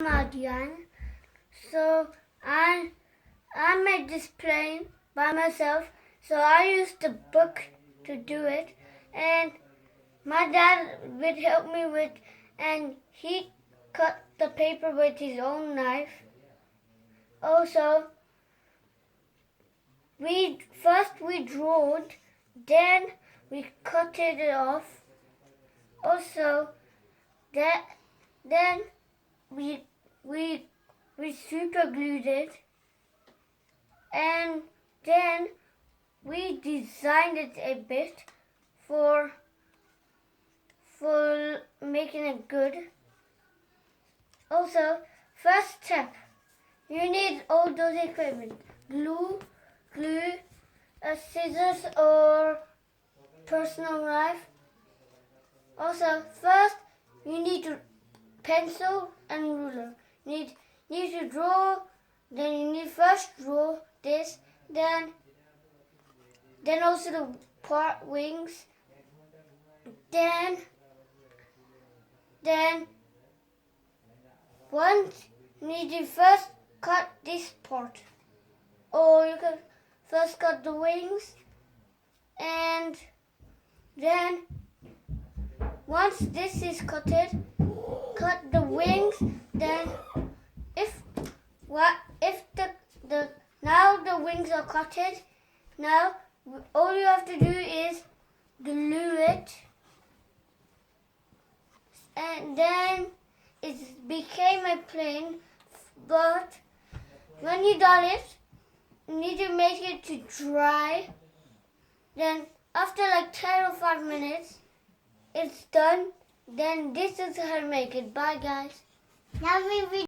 Adrian. So I made this plane by myself. So I used the book to do it, and my dad would help me with, and he cut the paper with his own knife. Also, we drawed, then we cut it off. Also, then we super glued it, and then we designed it a bit for making it good. Also, first step, you need all those equipment: glue, scissors or personal knife. Also, first you need to pencil and ruler. Need to draw. Then you need first draw this. Then also the part wings. Then once you need to first cut this part, or you can first cut the wings, and then once this is cut the wings. Then now the wings are cutted. Now all you have to do is glue it, and then it became a plane. But when you done it, you need to make it to dry. Then after like 10 or 5 minutes, it's done. Then this is how to make it. Bye guys. Now we